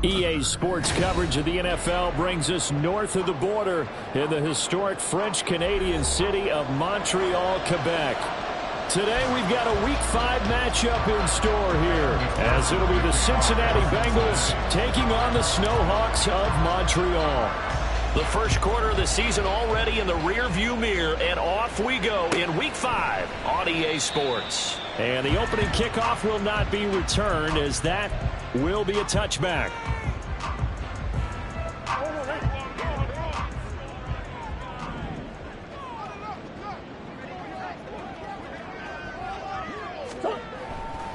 EA Sports coverage of the NFL brings us north of the border in the historic French-Canadian city of Montreal, Quebec. Today we've got a Week 5 matchup in store here, as it'll be the Cincinnati Bengals taking on the Snowhawks of Montreal. The first quarter of the season already in the rear-view mirror, and off we go in Week 5 on EA Sports. And the opening kickoff will not be returned, as that will be a touchback.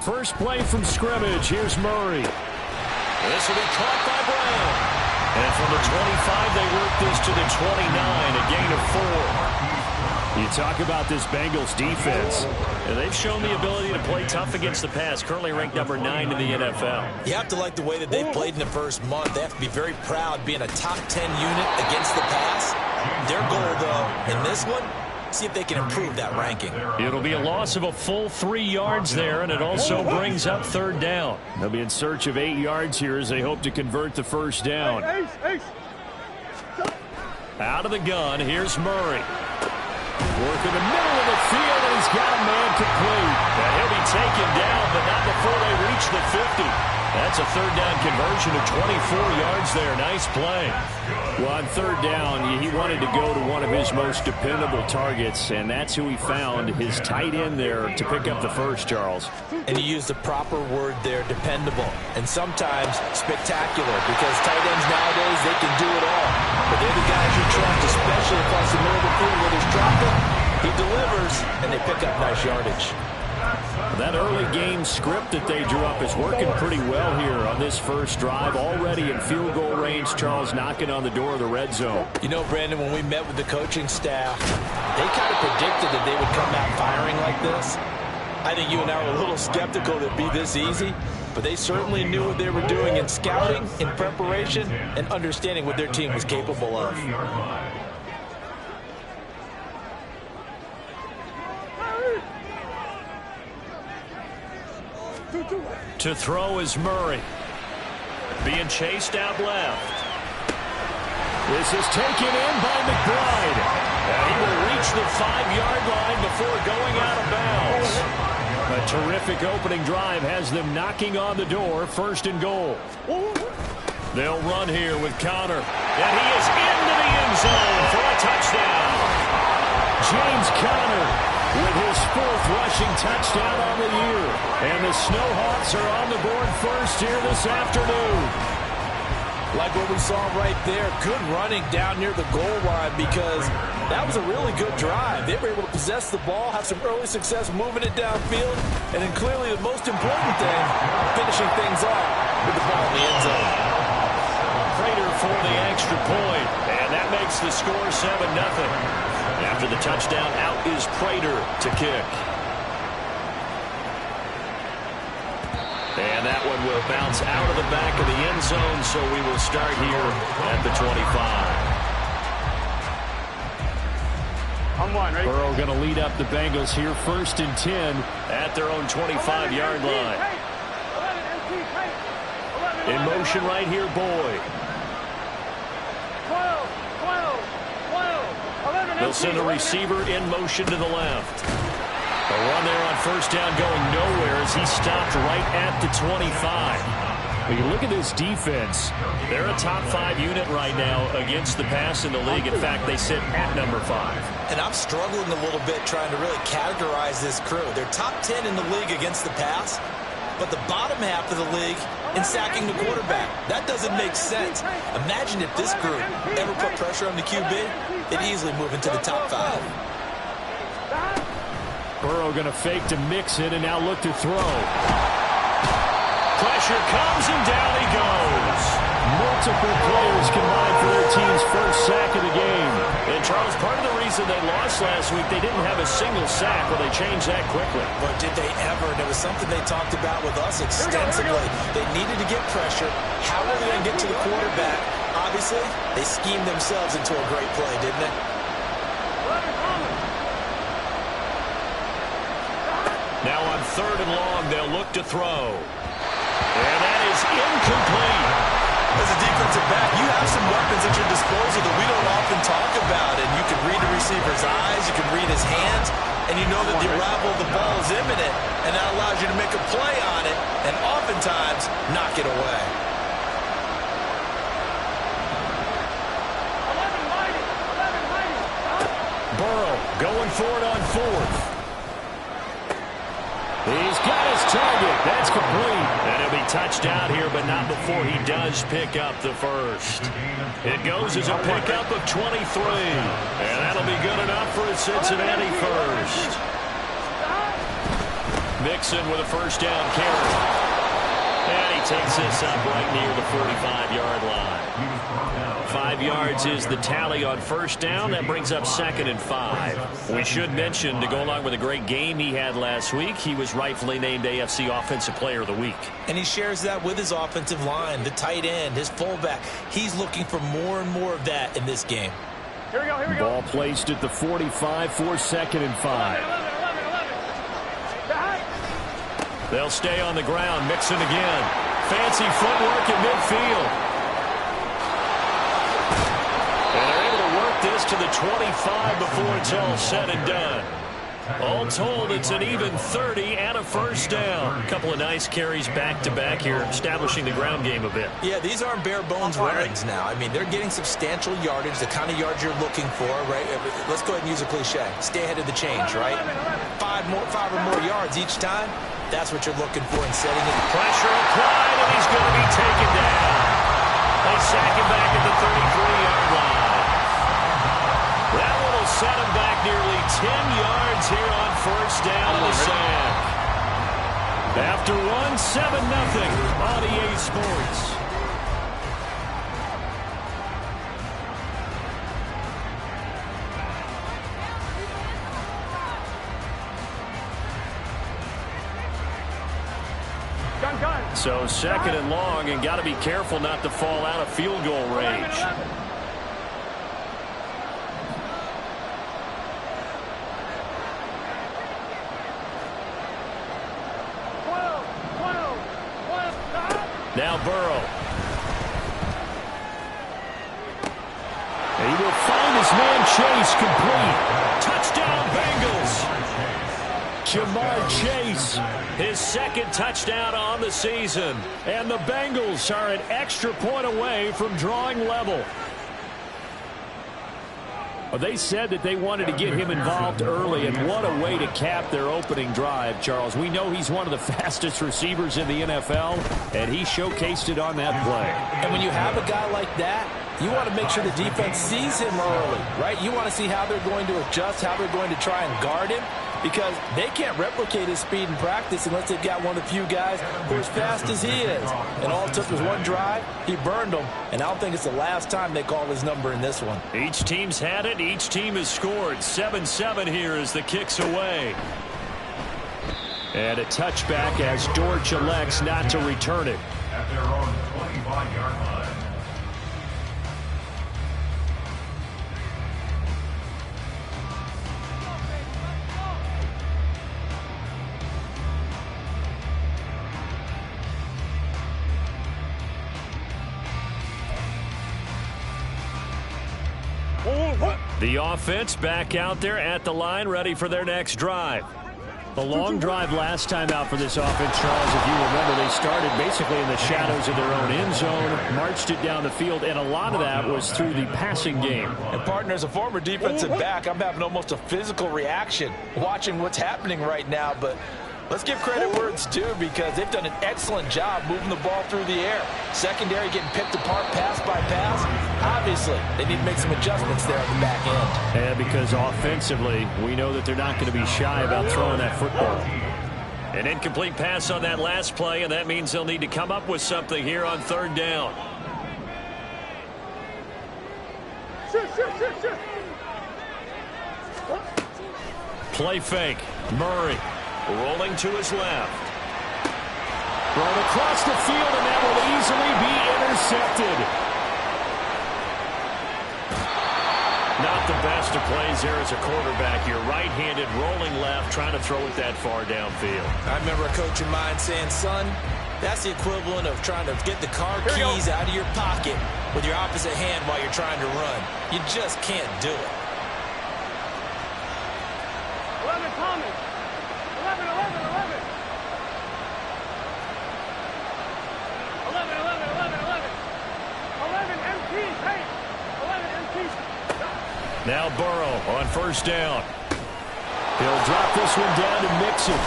First play from scrimmage. Here's Murray. This will be caught by Brown. And from the 25, they work this to the 29, a gain of 4. You talk about this Bengals defense. And they've shown the ability to play tough against the pass, currently ranked number 9 in the NFL. You have to like the way that they played in the first month. They have to be very proud being a top 10 unit against the pass. Their goal, though, in this one, see if they can improve that ranking. It'll be a loss of a full 3 yards there, and it also brings up third down. They'll be in search of 8 yards here as they hope to convert the first down. Out of the gun, here's Murray. Work in the middle of the field, and he's got a man complete. Now he'll be taken down, but not before they reach the 50. That's a third down conversion of 24 yards there. Nice play. Well, on third down, he wanted to go to one of his most dependable targets, and that's who he found, his tight end there, to pick up the first, Charles. And he used the proper word there, dependable, and sometimes spectacular, because tight ends nowadays, they can do it all. But they're the guys you trust, especially across the middle of the field where there's traffic. He delivers, and they pick up nice yardage. That early game script that they drew up is working pretty well here on this first drive. Already in field goal range, Charles, knocking on the door of the red zone. You know, Brandon, when we met with the coaching staff, they kind of predicted that they would come out firing like this. I think you and I were a little skeptical that it'd be this easy, but they certainly knew what they were doing in scouting, in preparation, and understanding what their team was capable of. To throw is Murray. Being chased out left. This is taken in by McBride. And he will reach the 5-yard line before going out of bounds. A terrific opening drive has them knocking on the door, first and goal. They'll run here with Connor. And he is into the end zone for a touchdown. James Conner with his 4th rushing touchdown on the year. And the Snowhawks are on the board first here this afternoon. Like what we saw right there, good running down near the goal line, because that was a really good drive. They were able to possess the ball, have some early success moving it downfield, and then clearly the most important thing, finishing things off with the ball in the end zone. Prater for the extra point, and that makes the score 7-0. After the touchdown, out is Prater to kick. And that one will bounce out of the back of the end zone, so we will start here at the 25. Burrow going to lead up the Bengals here, 1st and 10 at their own 25-yard line. In motion right here, Boyd. They'll send a receiver in motion to the left. A run there on first down going nowhere as he stopped right at the 25. When you look at this defense, they're a top 5 unit right now against the pass in the league. In fact, they sit at number 5. And I'm struggling a little bit trying to really categorize this crew. They're top 10 in the league against the pass, but the bottom half of the league in sacking the quarterback. That doesn't make sense. Imagine if this group ever put pressure on the QB, they'd easily move into the top 5. Burrow going to fake to mix it and now look to throw. Pressure comes and down he goes. Multiple players combined for their team's first sack of the game. And Charles, part of the reason they lost last week, they didn't have a single sack. Well, they changed that quickly. But did they ever? And it was something they talked about with us extensively. They needed to get pressure. How were they going to get to the quarterback? Obviously, they schemed themselves into a great play, didn't they? Now on 3rd and long, they'll look to throw. And that is incomplete. As a defensive back, you have some weapons at your disposal that we don't often talk about. And you can read the receiver's eyes, you can read his hands, and you know that the arrival of the ball is imminent, and that allows you to make a play on it and oftentimes knock it away. Burrow going for it on fourth. He's got his target. That's complete. And he'll be touched out here, but not before he does pick up the first. It goes as a pickup of 23. And that'll be good enough for a Cincinnati first. Mixon with a first down carry. And he takes this up right near the 45-yard line. 5 yards is the tally on first down. That brings up 2nd and 5. We should mention, to go along with a great game he had last week, he was rightfully named AFC Offensive Player of the Week. And he shares that with his offensive line, the tight end, his fullback. He's looking for more and more of that in this game. Here we go. Ball placed at the 45 for 2nd and 5. They'll stay on the ground. Mixon again. Fancy footwork at midfield. And they're able to work this to the 25 before it's all said and done. All told, it's an even 30 and a first down. A couple of nice carries back-to-back here, establishing the ground game a bit. Yeah, these aren't bare-bones runs now. I mean, they're getting substantial yardage, the kind of yards you're looking for, right? Let's go ahead and use a cliche. Stay ahead of the change, right? Five or more yards each time. That's what you're looking for in setting it. Pressure applied, and he's going to be taken down. They sack him back at the 33-yard line. That one will set him back nearly 10 yards here on first down and a sack. After one, 7-0 on EA Sports. So 2nd and long, and got to be careful not to fall out of field goal range. Now Burrow. He will find his man Chase complete. Touchdown Bengals. Jamar Chase, his 2nd touchdown on the season. And the Bengals are an extra point away from drawing level. Well, they said that they wanted to get him involved early, and what a way to cap their opening drive, Charles. We know he's one of the fastest receivers in the NFL, and he showcased it on that play. And when you have a guy like that, you want to make sure the defense sees him early, right? You want to see how they're going to adjust, how they're going to try and guard him, because they can't replicate his speed in practice unless they've got one of the few guys who are as fast as he is. And all it took was one drive. He burned them, and I don't think it's the last time they call his number in this one. Each team's had it. Each team has scored. 7-7 here as the kick's away. And a touchback as Dortch elects not to return it. At their own 25-yard line. The offense back out there at the line, ready for their next drive. The long drive last time out for this offense, Charles, if you remember, they started basically in the shadows of their own end zone, marched it down the field, and a lot of that was through the passing game. And, partner, as a former defensive back, I'm having almost a physical reaction watching what's happening right now, but let's give credit where it's due, because they've done an excellent job moving the ball through the air. Secondary getting picked apart pass by pass. Obviously, they need to make some adjustments there at the back end. And because offensively, we know that they're not going to be shy about throwing that football. An incomplete pass on that last play, and that means they'll need to come up with something here on 3rd down. Play fake. Murray. Rolling to his left. Thrown across the field, and that will easily be intercepted. Not the best of plays there as a quarterback. You're right-handed, rolling left, trying to throw it that far downfield. I remember a coach of mine saying, son, That's the equivalent of trying to get the car keys out of your pocket with your opposite hand while you're trying to run. You just can't do it. 11, Thomas. 11, 11, 11. 11, 11, 11, 11. 11 MTs, hey. 11 MTs. Now Burrow on first down. He'll drop this one down to Mixon.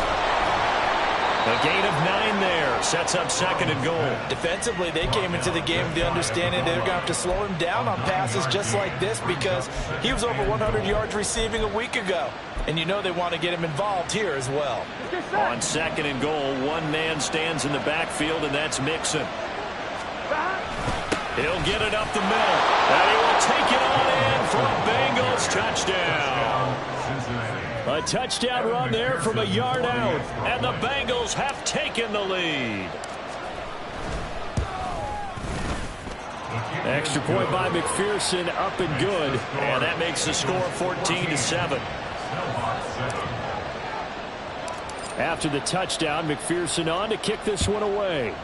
A gain of 9 there. Sets up second and goal. Defensively, they came into the game with the understanding they're going to have to slow him down on passes just like this because he was over 100 yards receiving a week ago. And you know they want to get him involved here as well. On second and goal, one man stands in the backfield, and that's Mixon. He'll get it up the middle. And he will take it on in for a Bengals touchdown. A touchdown run there from a yard out. And the Bengals have taken the lead. Extra point by McPherson, up and good. And that makes the score 14-7. After the touchdown, McPherson on to kick this one away.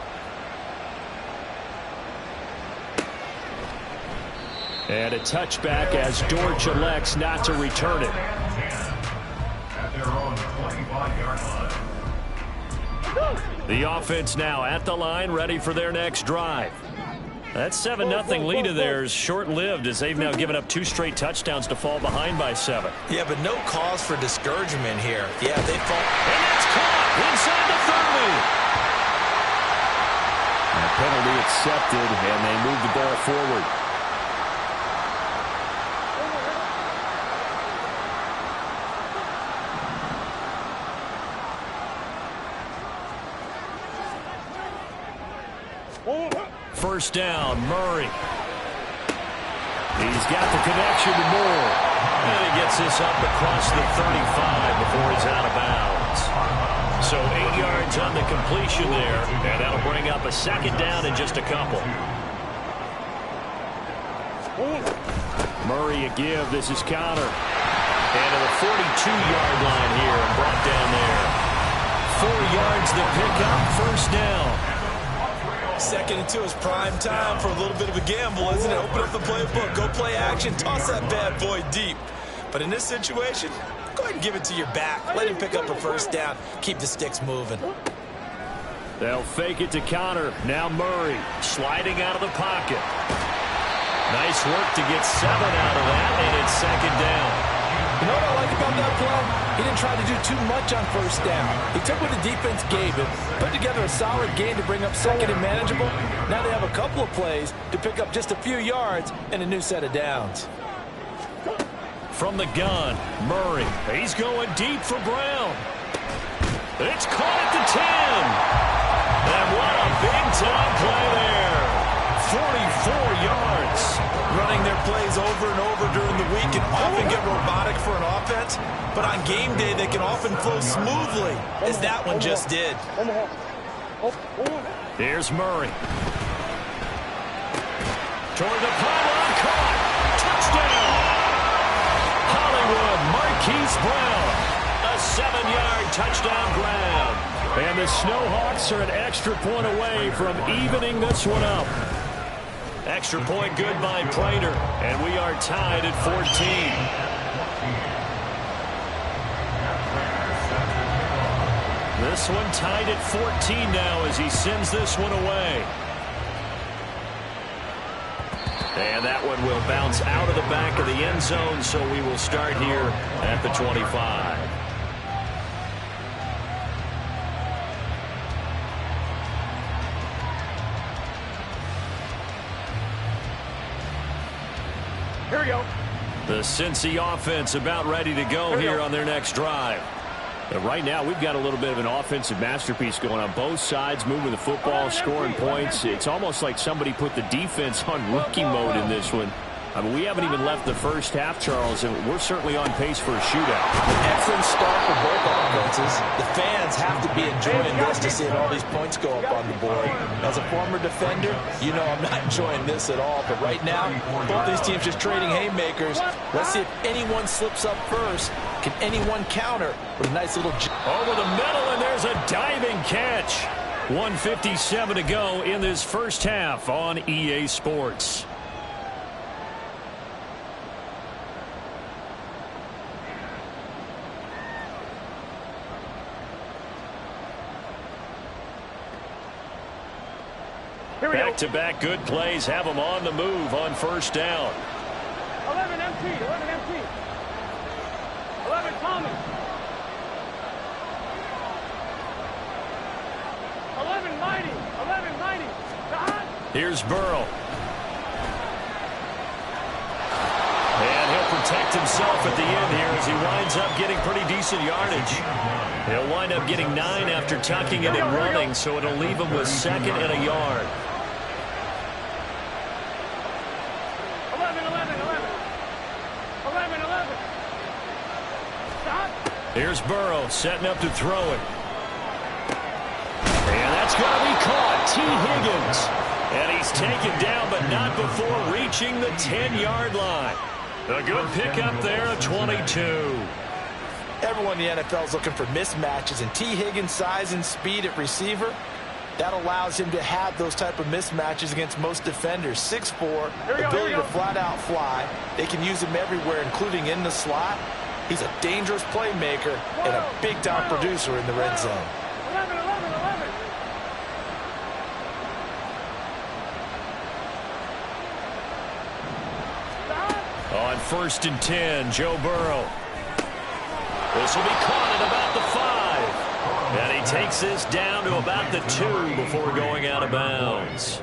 And a touchback as Dortch elects not to return it. At their own 25-yard line. The offense now at the line, ready for their next drive. That 7-0 lead of theirs short-lived as they've now given up 2 straight touchdowns to fall behind by 7. Yeah, but no cause for discouragement here. Yeah, they fall. And it's caught inside the 30. A penalty accepted, and they move the ball forward. First down, Murray. He's got the connection to Moore. And he gets this up across the 35 before he's out of bounds. So 8 yards on the completion there, and that'll bring up a second down in just a couple. Murray a give. This is Connor. And to the 42-yard line here and brought down there. 4 yards the pickup, first down. Second and 2 is prime time for a little bit of a gamble, isn't it? Open up the playbook, go play action, toss that bad boy deep. But in this situation, go ahead and give it to your back. Let him pick up a first down. Keep the sticks moving. They'll fake it to Connor. Now Murray sliding out of the pocket. Nice work to get 7 out of that, and it's second down. You know what I like about that play? He didn't try to do too much on first down. He took what the defense gave him, put together a solid gain to bring up second and manageable. Now they have a couple of plays to pick up just a few yards and a new set of downs. From the gun, Murray. He's going deep for Brown. It's caught at the 10. And what a big-time play there. 44 yards. Running their plays over and over during the week can often get robotic for an offense, but on game day they can often flow smoothly, as that one just did. Here's Murray. Toward the pylon, caught. Touchdown. Hollywood, Marquise Brown. A 7-yard touchdown grab. And the Snowhawks are an extra point away from evening this one up. Extra point good by Prater, and we are tied at 14. This one tied at 14 now as he sends this one away. And that one will bounce out of the back of the end zone, so we will start here at the 25. Here we go. The Cincy offense about ready to go here on their next drive. But right now, we've got a little bit of an offensive masterpiece going on both sides, moving the football, scoring points. It's almost like somebody put the defense on rookie mode in this one. I mean, we haven't even left the first half, Charles, and we're certainly on pace for a shootout. Excellent start for both offenses. The fans have to be enjoying this to see all these points go up on the board. As a former defender, you know I'm not enjoying this at all. But right now, both these teams just trading haymakers. Let's see if anyone slips up first. Can anyone counter with a nice little... Over the middle, and there's a diving catch. 1:57 to go in this first half on EA Sports. Back-to-back good plays have them on the move on first down. 11 MT, 11 MT. 11 Tommy. 11 Mighty, 11 Mighty. Here's Burrow. And he'll protect himself at the end here as he winds up getting pretty decent yardage. He'll wind up getting 9 after tucking it and running, so it'll leave him with 2nd and a yard. 11, 11, 11. 11, 11. Stop. Here's Burrow setting up to throw it. And that's going to be caught. T. Higgins. And he's taken down, but not before reaching the 10-yard line. A good pickup there, a 22. Everyone in the NFL is looking for mismatches, and T. Higgins' size and speed at receiver, that allows him to have those type of mismatches against most defenders. 6'4", ability to flat-out fly. They can use him everywhere, including in the slot. He's a dangerous playmaker and a big-time producer in the red zone. 11, 11, 11. On 1st and 10, Joe Burrow. This will be caught at about the 5. And he takes this down to about the 2 before going out of bounds.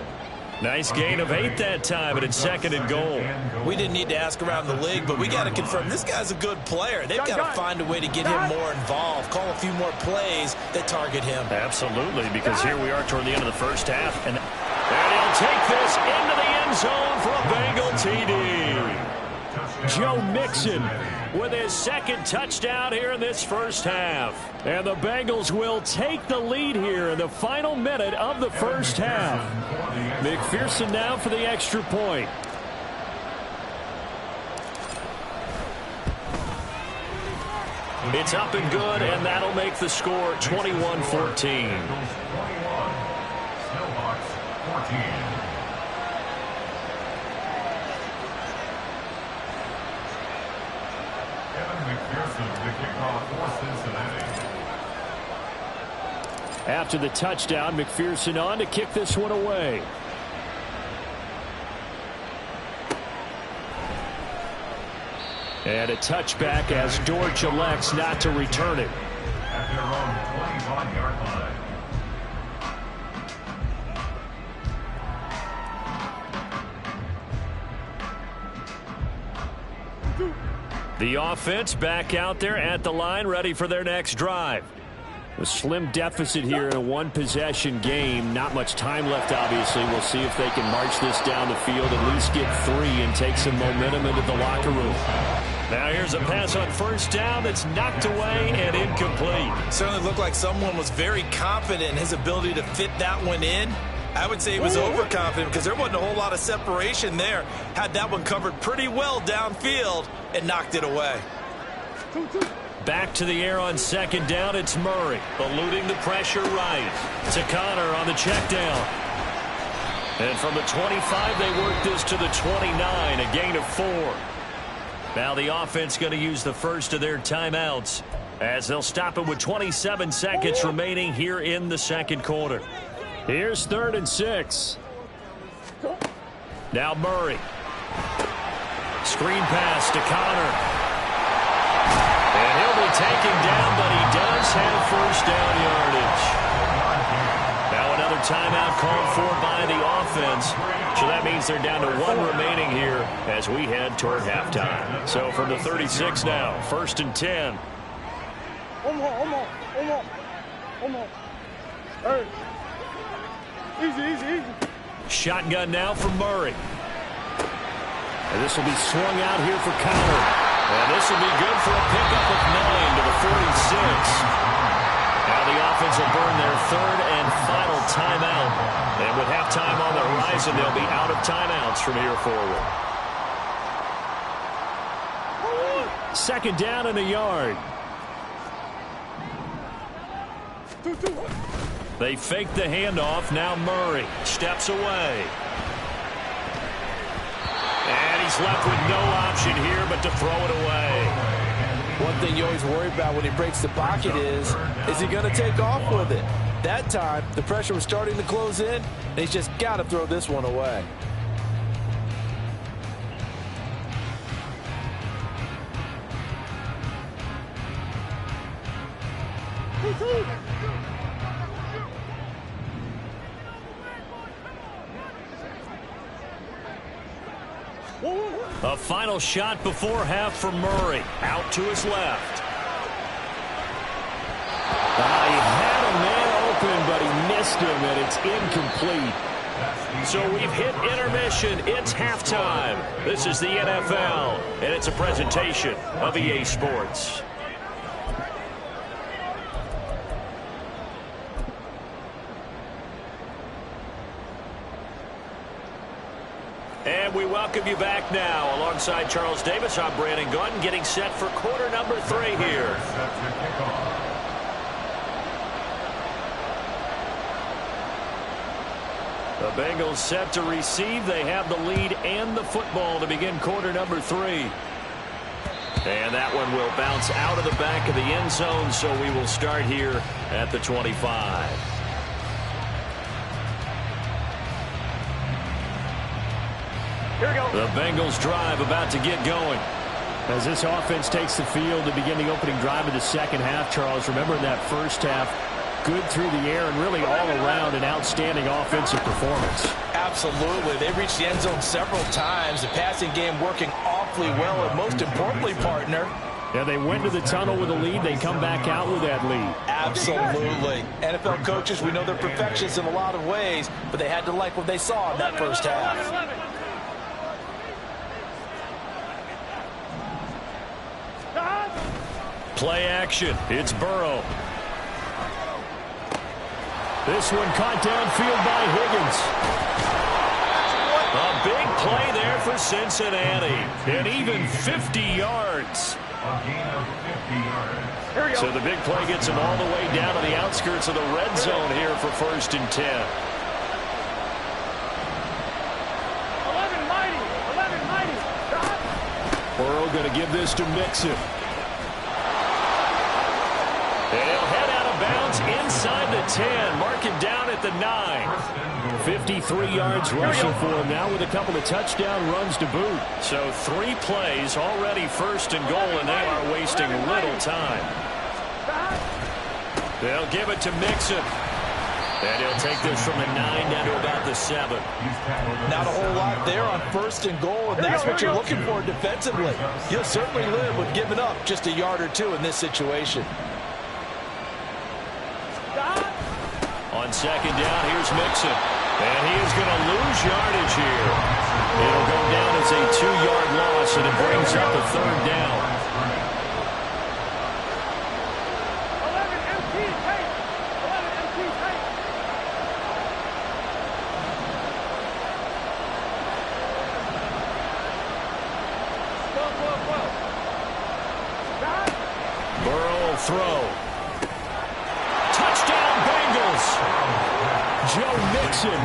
Nice gain of 8 that time, but it's 2nd and goal. We didn't need to ask around the league, but we got to confirm this guy's a good player. They've got to find a way to get him more involved, call a few more plays that target him. Absolutely, because here we are toward the end of the first half, and he'll take this into the end zone for a Bengal TD. Joe Mixon with his 2nd touchdown here in this first half. And the Bengals will take the lead here in the final minute of the first half. McPherson now for the extra point. It's up and good, and that'll make the score 21-14. After the touchdown, McPherson on to kick this one away. And a touchback as Dortch elects not to return it. At their own 25-yard line. The offense back out there at the line, ready for their next drive. A slim deficit here in a one-possession game. Not much time left, obviously. We'll see if they can march this down the field, at least get 3 and take some momentum into the locker room. Now here's a pass on first down that's knocked away and incomplete. Certainly looked like someone was very confident in his ability to fit that one in. I would say he was overconfident because there wasn't a whole lot of separation there. Had that one covered pretty well downfield and knocked it away. Back to the air on 2nd down. It's Murray eluding the pressure right to Connor on the check down. And from the 25, they work this to the 29, a gain of 4. Now the offense going to use the first of their timeouts as they'll stop it with 27 seconds remaining here in the second quarter. Here's 3rd and 6. Now Murray. Screen pass to Connor. And he'll be taken down, but he does have first down yardage. Now another timeout called for by the offense. So that means they're down to 1 remaining here as we head toward halftime. So from the 36 now, 1st and 10. Hey. Easy. Shotgun now for Murray. And this will be swung out here for Connor. And this will be good for a pickup of 9 to the 46. Now the offense will burn their 3rd and final timeout. And with halftime on the horizon, they'll be out of timeouts from here forward. 2nd down and a yard. They fake the handoff. Now Murray steps away. And he's left with no option here but to throw it away. One thing you always worry about when he breaks the pocket is he going to take off with it? That time, the pressure was starting to close in, and he's just got to throw this one away. A final shot before half for Murray. Out to his left. He had a man open, but he missed him, and it's incomplete. So we've hit intermission. It's halftime. This is the NFL, and it's a presentation of EA Sports. And we welcome you back now. Alongside Charles Davis, I'm Brandon Gunn, getting set for quarter number 3 here. The Bengals set to receive. They have the lead and the football to begin quarter number 3. And that one will bounce out of the back of the end zone, so we will start here at the 25. Here we go. The Bengals drive about to get going. As this offense takes the field to begin the opening drive of the second half, Charles, remember in that first half, good through the air and really all around an outstanding offensive performance. Absolutely. They reached the end zone several times. The passing game working awfully well, and most importantly, partner, Yeah, they went to the tunnel with a lead. They come back out with that lead. absolutely. NFL coaches, we know they're perfectionists in a lot of ways, but they had to like what they saw in that first half. 11. Play action. It's Burrow. This one caught downfield by Higgins. A big play there for Cincinnati. And even 50 yards. A gain of 50 yards. Here we go. So the big play gets him all the way down to the outskirts of the red zone here for 1st and 10. 11 mighty. 11 mighty. Stop. Burrow going to give this to Mixon. And he'll head out of bounds inside the 10. Mark him down at the 9. 53 yards rushing for him now with a couple of touchdown runs to boot. So 3 plays already 1st and goal, and they are wasting little time. They'll give it to Mixon. And he'll take this from the 9 down to about the 7. Not a whole lot there on 1st and goal, and that's what you're looking for defensively. You'll certainly live with giving up just a yard or 2 in this situation. On 2nd down, here's Mixon. And he is going to lose yardage here. It'll go down as a 2-yard loss, and it brings up a 3rd down. 11 MT tape. 11 MT tape. Stop. Burrow will throw. Touchdown, Bengals. Joe Mixon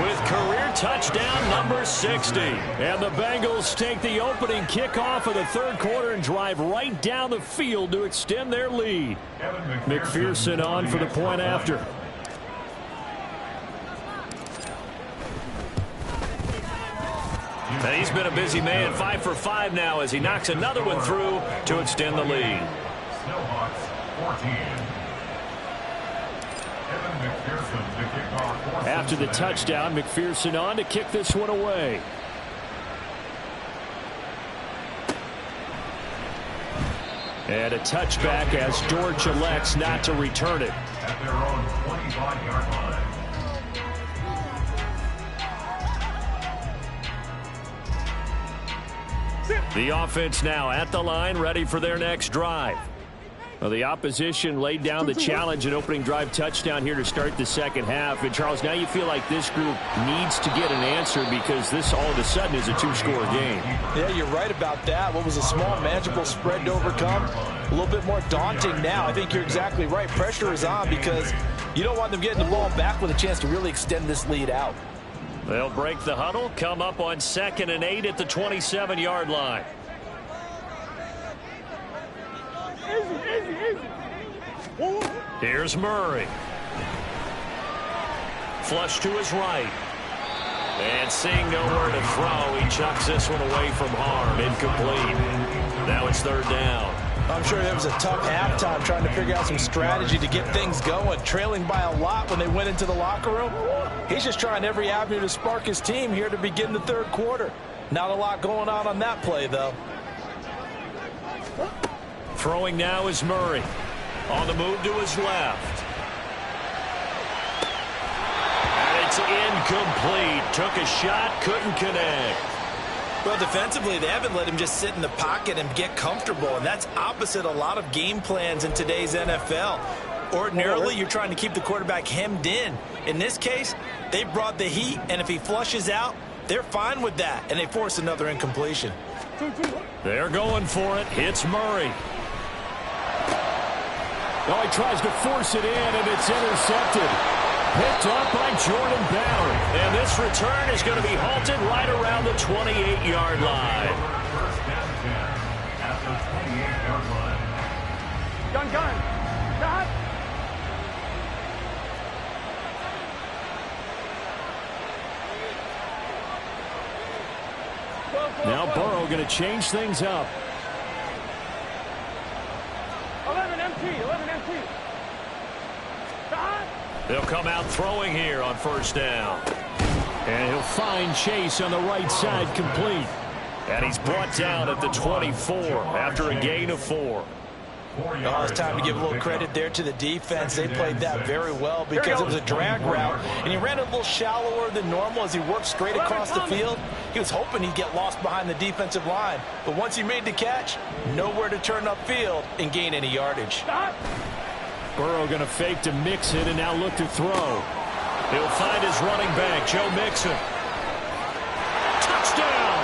With career touchdown number 60. and the Bengals take the opening kickoff of the 3rd quarter and drive right down the field to extend their lead. McPherson on for the point after. And he's been a busy man, 5 for 5 now as he knocks another one through to extend the lead. Snowhawks 14. After the touchdown, McPherson on to kick this one away. And a touchback as Dortch elects not to return it. At their own 25-yard line. The offense now at the line, ready for their next drive. Well, the opposition laid down the challenge and opening drive touchdown here to start the second half. And, Charles, now you feel like this group needs to get an answer because this all of a sudden is a 2-score game. Yeah, you're right about that. What was a small, manageable spread to overcome a little bit more daunting now. I think you're exactly right. Pressure is on because you don't want them getting the ball back with a chance to really extend this lead out. They'll break the huddle, come up on 2nd and 8 at the 27-yard line. Here's Murray. Flush to his right. And seeing nowhere to throw, he chucks this one away from harm. Incomplete. Now it's 3rd down. I'm sure there was a tough halftime trying to figure out some strategy to get things going, trailing by a lot when they went into the locker room. He's just trying every avenue to spark his team here to begin the 3rd quarter. Not a lot going on that play, though. Throwing now is Murray. On the move to his left. And it's incomplete. Took a shot, couldn't connect. Well, defensively, they haven't let him just sit in the pocket and get comfortable, and that's opposite a lot of game plans in today's NFL. Ordinarily, you're trying to keep the quarterback hemmed in. In this case, they brought the heat, and if he flushes out, they're fine with that, and they force another incompletion. They're going for it. It's Murray. Oh, he tries to force it in, and it's intercepted. Picked up by Jordan Ballard. And this return is going to be halted right around the 28-yard line. At the 28-yard line. Gun. Stop. Now Burrow going to change things up. 11 MT. Stop. They'll come out throwing here on 1st down. And he'll find Chase on the right side, complete. And he's brought down at the 24 after a gain of 4. Oh, it's time to give a little credit there to the defense. They played that very well because it was a drag route, and he ran a little shallower than normal as he worked straight across the field. He was hoping he'd get lost behind the defensive line, but once he made the catch, nowhere to turn upfield and gain any yardage. Stop. Burrow going to fake to Mixon and now look to throw. He'll find his running back, Joe Mixon. Touchdown!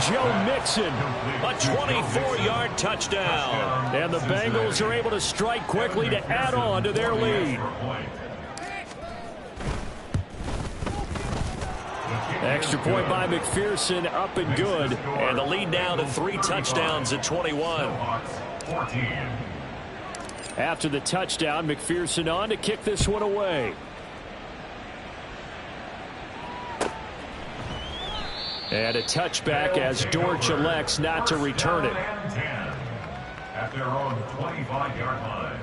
Joe Mixon. A 24-yard touchdown. And the Bengals are able to strike quickly to add on to their lead. Extra point by McPherson, up and good. And the lead now to 3 touchdowns at 21. After the touchdown, McPherson on to kick this one away. And a touchback as Dortch elects not to return it. At their own 25-yard line.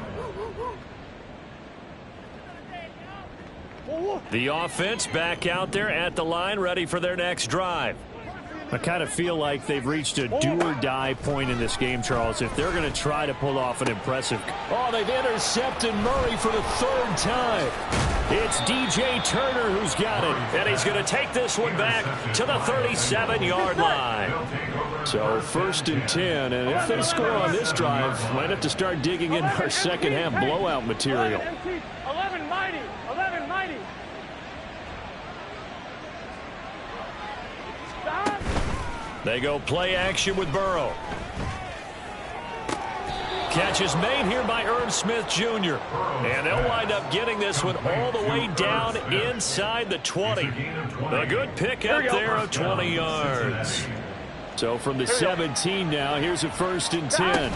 The offense back out there at the line, ready for their next drive. I kind of feel like they've reached a do-or-die point in this game, Charles, if they're going to try to pull off an impressive... Oh, they've intercepted Murray for the 3rd time. It's DJ Turner who's got it. And he's going to take this one back to the 37-yard line. So 1st and 10, and if they score on this drive, might have to start digging in our second-half blowout material. 11 mighty. Stop. They go play action with Burrow. Catch is made here by Irv Smith Jr. And they'll wind up getting this one all the way down inside the 20. A good pick up there of 20 yards. So from the 17 now, here's a 1st and 10.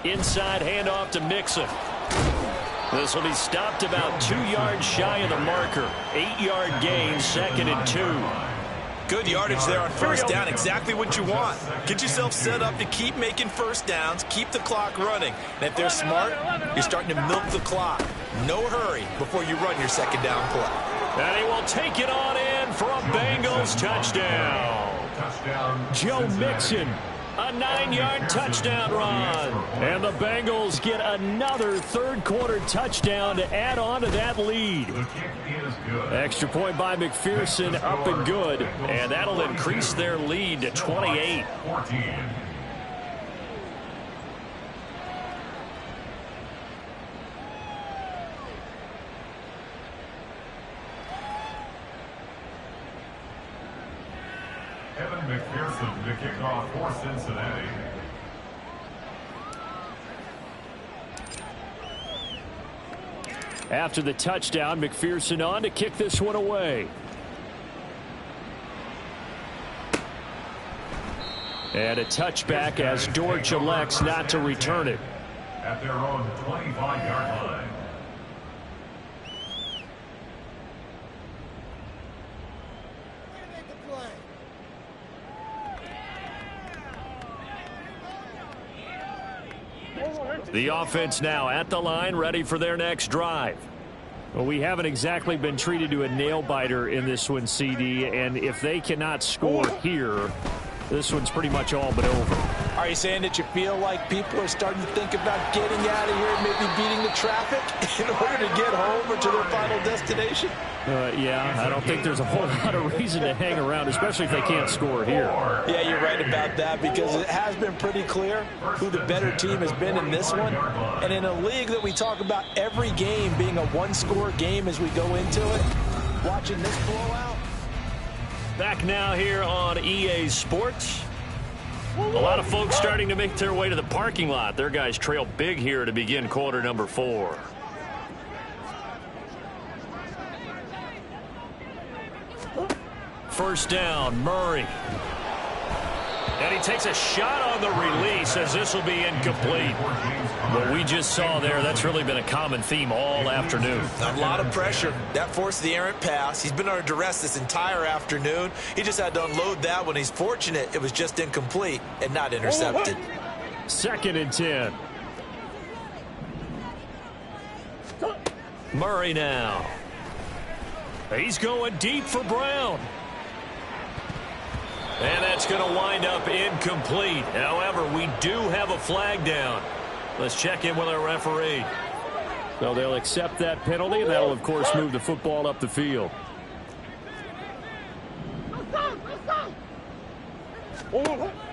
Inside handoff to Mixon. This will be stopped about 2 yards shy of the marker. 8-yard gain, 2nd and 2. Good yardage there on 1st down, exactly what you want. Get yourself set up to keep making 1st downs, keep the clock running. And if they're smart, you're starting to milk the clock. No hurry before you run your 2nd down play. And he will take it on in for a Bengals touchdown. Joe Mixon. A 9-yard touchdown run. And the Bengals get another 3rd quarter touchdown to add on to that lead. Extra point by McPherson, up and good. And that'll increase their lead to 28. Evan McPherson to kick off for Cincinnati. After the touchdown, McPherson on to kick this one away. And a touchback as Dortch elects not to return it. At their own 25-yard line. The offense now at the line, ready for their next drive. Well, we haven't exactly been treated to a nail-biter in this one, CD, and if they cannot score here, this one's pretty much all but over. Are you saying that you feel like people are starting to think about getting out of here and maybe beating the traffic in order to get home or to their final destination? Yeah, I don't think there's a whole lot of reason to hang around, especially if they can't score here. Yeah, you're right about that because it has been pretty clear who the better team has been in this one. And in a league that we talk about every game being a one-score game as we go into it, watching this blowout. Back now here on EA Sports. A lot of folks starting to make their way to the parking lot. Their guys trail big here to begin quarter number 4. First down, Murray. And he takes a shot on the release as this will be incomplete. What we just saw there, that's really been a common theme all afternoon. A lot of pressure. That forced the errant pass. He's been under duress this entire afternoon. He just had to unload that one. He's fortunate it was just incomplete and not intercepted. 2nd and 10. Murray now. He's going deep for Brown. And that's going to wind up incomplete. However, we do have a flag down. Let's check in with our referee. So they'll accept that penalty, and that'll, of course, move the football up the field.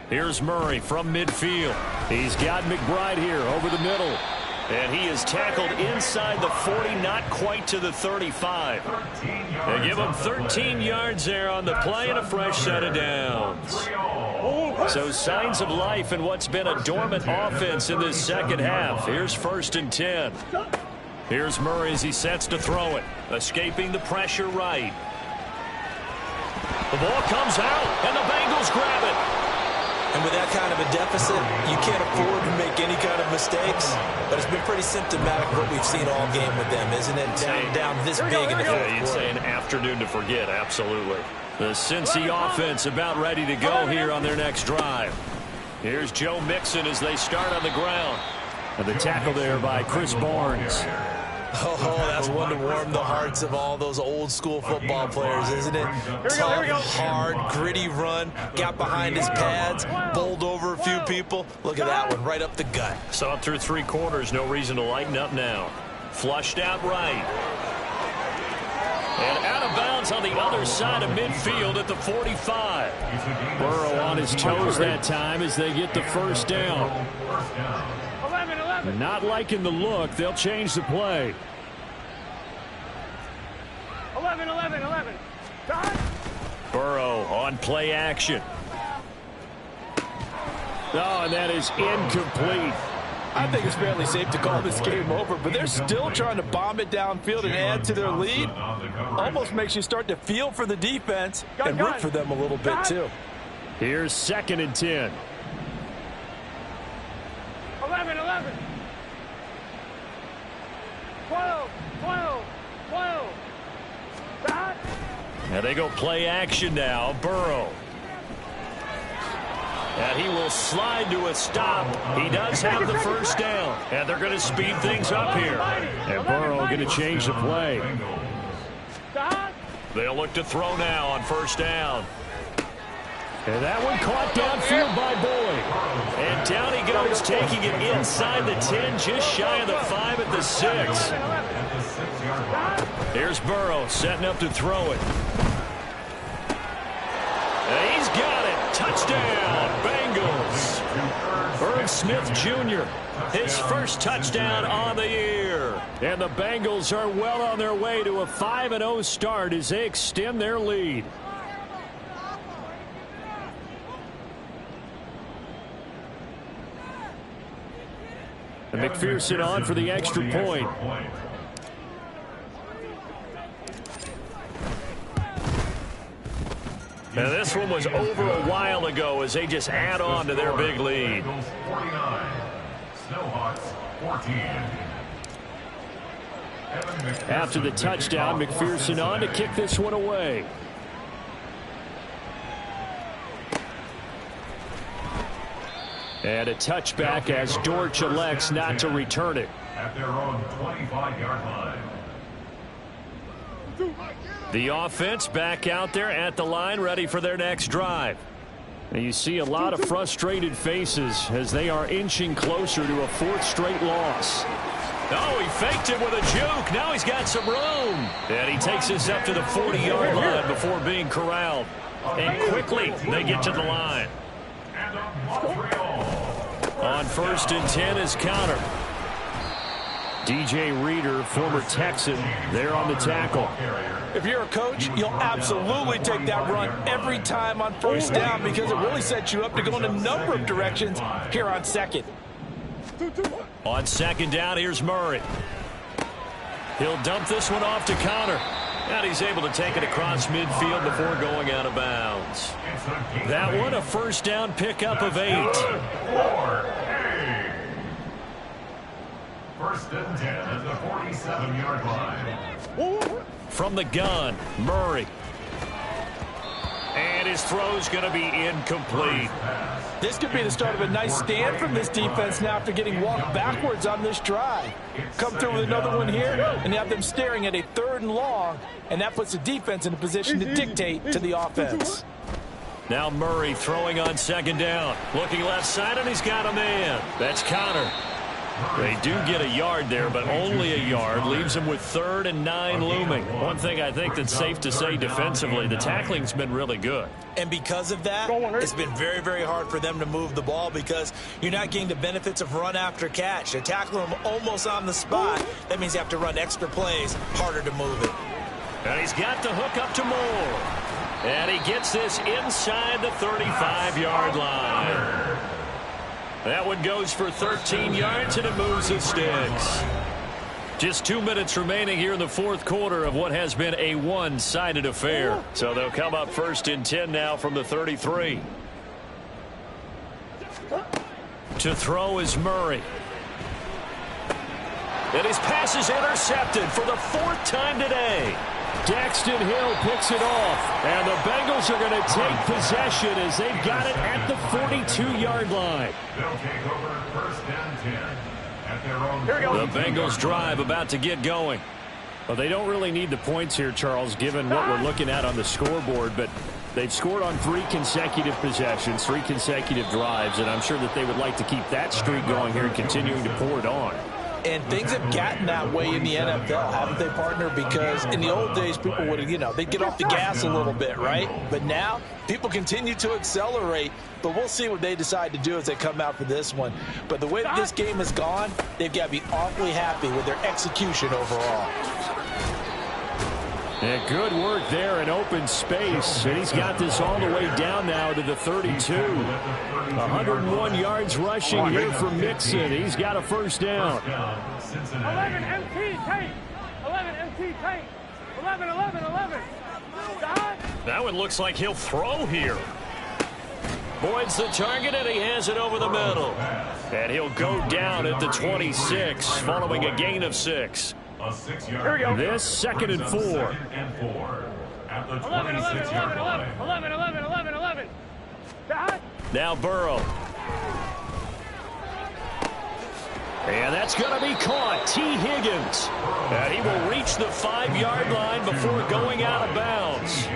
Here's Murray from midfield. He's got McBride here over the middle. And he is tackled inside the 40, not quite to the 35. They give him 13 yards there on the play and a fresh set of downs. So signs of life in what's been a dormant offense in this second half. Here's 1st and 10. Here's Murray as he sets to throw it. Escaping the pressure right. The ball comes out, and the Bengals grab it. And with that kind of a deficit, you can't afford to make any kind of mistakes. But it's been pretty symptomatic of what we've seen all game with them, isn't it? Down this big in the fourth quarter. You'd say an afternoon to forget, absolutely. The Cincy offense about ready to go here on their next drive. Here's Joe Mixon as they start on the ground. And the tackle there by Chris Barnes. Oh, that's one to warm the hearts of all those old-school football players, isn't it? Tough, hard, gritty run, got behind his pads, bowled over a few people. Look at that one, right up the gut. Saw it through 3 quarters, no reason to lighten up now. Flushed out right. And out of bounds on the other side of midfield at the 45. Burrow on his toes that time as they get the first down. 11. Not liking the look. They'll change the play. 11. Burrow on play action. Oh, and that is incomplete. I think it's fairly safe to call this game over, but they're still trying to bomb it downfield and add to their lead. Almost makes you start to feel for the defense and root for them a little bit, too. Here's 2nd and 10. 11. 12. And they go play action now. Burrow. And he will slide to a stop. He does have the first down. And they're going to speed things up here. And Burrow going to change the play. They'll look to throw now on first down. And that one caught downfield by Boyd. And down he goes, taking it inside the 10, just shy of the 5 at the 6. Here's Burrow setting up to throw it. And he's got it. Touchdown, Bengals. Irv Smith Jr. His first touchdown on the year. And the Bengals are well on their way to a 5-0 start as they extend their lead. And McPherson on for the extra point. Now this one was over a while ago as they just add on to their big lead. Bengals 49, Snowhawks 14. After the touchdown, McPherson on to kick this one away. And a touchback as Dortch elects not to return it. At their own 25-yard line. The offense back out there at the line, ready for their next drive. And you see a lot of frustrated faces as they are inching closer to a fourth straight loss. Oh, he faked it with a juke. Now he's got some room. And he takes this up to the 40-yard line before being corralled. And quickly, they get to the line. And Montreal. On 1st and 10 is Connor. DJ Reader, former Texan, there on the tackle. If you're a coach, you'll absolutely take that run every time on 1st down because it really sets you up to go in a number of directions here on 2nd. On 2nd down, here's Murray. He'll dump this one off to Connor. And he's able to take it across midfield before going out of bounds. That one, a 1st down pickup of 8. 1st and 10 at the 47-yard line. From the gun, Murray. And his throw's going to be incomplete. This could be the start of a nice stand from this defense now after getting walked backwards on this drive. Come through with another one here, and have them staring at a 3rd and long, and that puts the defense in a position to dictate to the offense. Now Murray throwing on 2nd down. Looking left side, and he's got a man. That's Connor. They do get a yard there, but only a yard. Leaves them with 3rd and 9 looming. One thing I think that's safe to say defensively, the tackling's been really good. And because of that, it's been very, very hard for them to move the ball because you're not getting the benefits of run after catch. They're tackling them almost on the spot. That means you have to run extra plays, harder to move it. And he's got the hook up to Moore. And he gets this inside the 35-yard line. That one goes for 13 yards, and it moves the sticks. Just 2 minutes remaining here in the 4th quarter of what has been a one-sided affair. So they'll come up 1st and 10 now from the 33. To throw is Murray. And his pass is intercepted for the 4th time today. Daxton Hill picks it off, and the Bengals are going to take possession as they've got it at the 42-yard line. They'll take over 1st and 10 at their own. Here we go. The Bengals drive about to get going. Well, they don't really need the points here, Charles, given what we're looking at on the scoreboard, but they've scored on 3 consecutive possessions, 3 consecutive drives, and I'm sure that they would like to keep that streak going here and continuing to pour it on. And things have gotten that way in the NFL, haven't they, partner? Because in the old days, people would, they'd get off the gas a little bit, right? But now, people continue to accelerate. But we'll see what they decide to do as they come out for this one. But the way that this game has gone, they've got to be awfully happy with their execution overall. Yeah, good work there in open space. And he's got this all the way down now to the 32. 101 yards rushing here from Mixon. He's got a 1st down. 11 MT tank. 11 MT tank. 11. That one looks like he'll throw here. Boyd's the target, and he has it over the middle. And he'll go down at the 26, following a gain of 6. Here we go. This 2nd and 4. At the 11. 26-yard line. Now Burrow. And that's going to be caught. T. Higgins. And he will reach the 5-yard line before going out of bounds.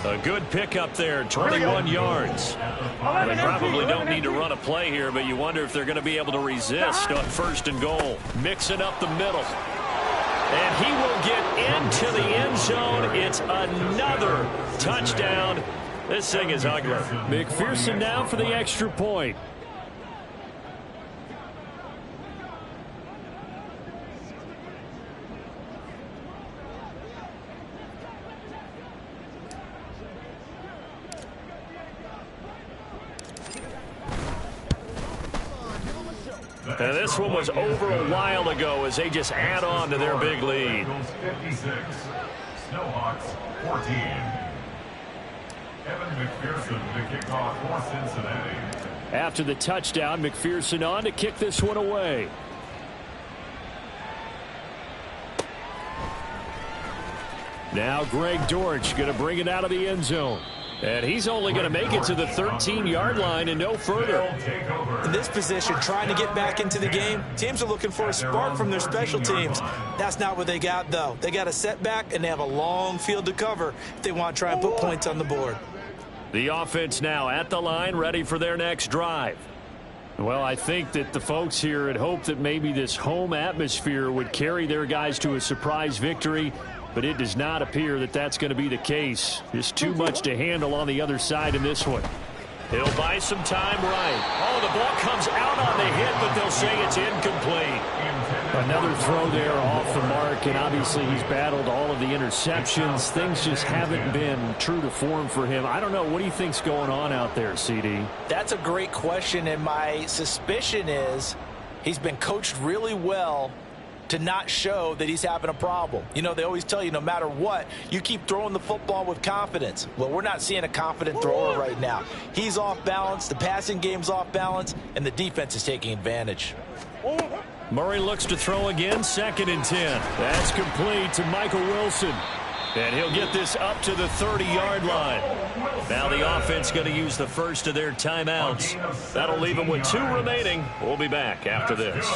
A good pickup there, 21 yards. They probably don't need to run a play here, but you wonder if they're going to be able to resist on 1st and goal. Mixing up the middle. And he will get into the end zone. It's another touchdown. This thing is ugly. McPherson now for the extra point. And this one was over a while ago as they just add on to their big lead. Bengals 56, Snowhawks 14. Evan McPherson, the kickoff for Cincinnati. After the touchdown, McPherson on to kick this one away. Now Greg Dortch going to bring it out of the end zone. And he's only going to make it to the 13-yard line and no further. In this position, trying to get back into the game, teams are looking for a spark from their special teams. That's not what they got, though. They got a setback, and they have a long field to cover if they want to try and put points on the board. The offense now at the line, ready for their next drive. Well, I think that the folks here had hoped that maybe this home atmosphere would carry their guys to a surprise victory, but it does not appear that that's going to be the case. Just too much to handle on the other side in this one. He'll buy some time right. Oh, the ball comes out on the hit, but they'll say it's incomplete. Another throw there off the mark, and obviously he's battled all of the interceptions. Things just haven't been true to form for him. I don't know. What do you think's going on out there, CD? That's a great question, and my suspicion is he's been coached really well to not show that he's having a problem. You know, they always tell you no matter what, you keep throwing the football with confidence. Well, we're not seeing a confident thrower right now. He's off balance, the passing game's off balance, and the defense is taking advantage. Murray looks to throw again, 2nd and 10. That's complete to Michael Wilson. And he'll get this up to the 30-yard line. Now the offense going to use the first of their timeouts. That'll leave them with 2 remaining. We'll be back after this.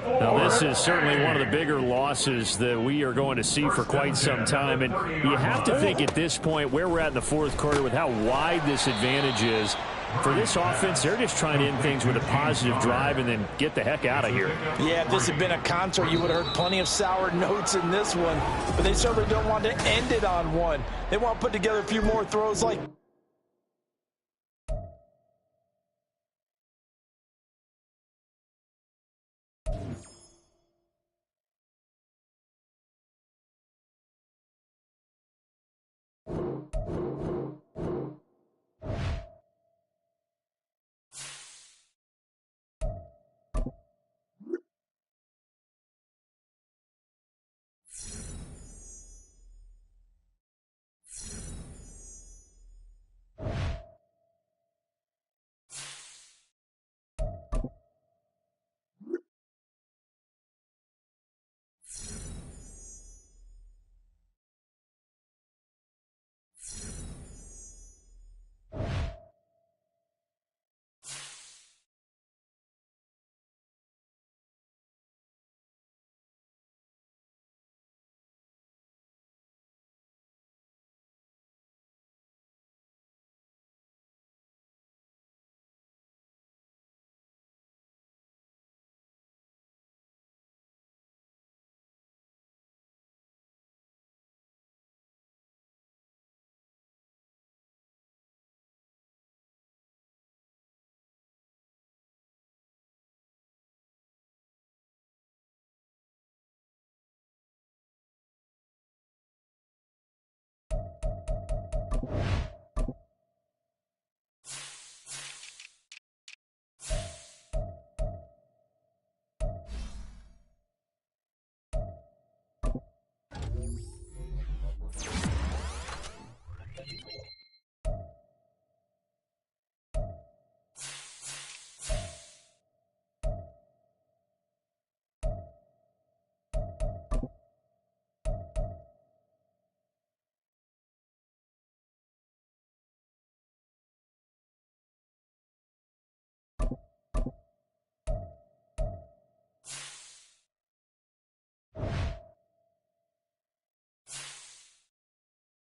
Now, this is certainly one of the bigger losses that we are going to see for quite some time. And you have to think at this point where we're at in the 4th quarter with how wide this advantage is. For this offense, they're just trying to end things with a positive drive and then get the heck out of here. Yeah, if this had been a concert, you would have heard plenty of sour notes in this one. But they certainly don't want to end it on one. They want to put together a few more throws like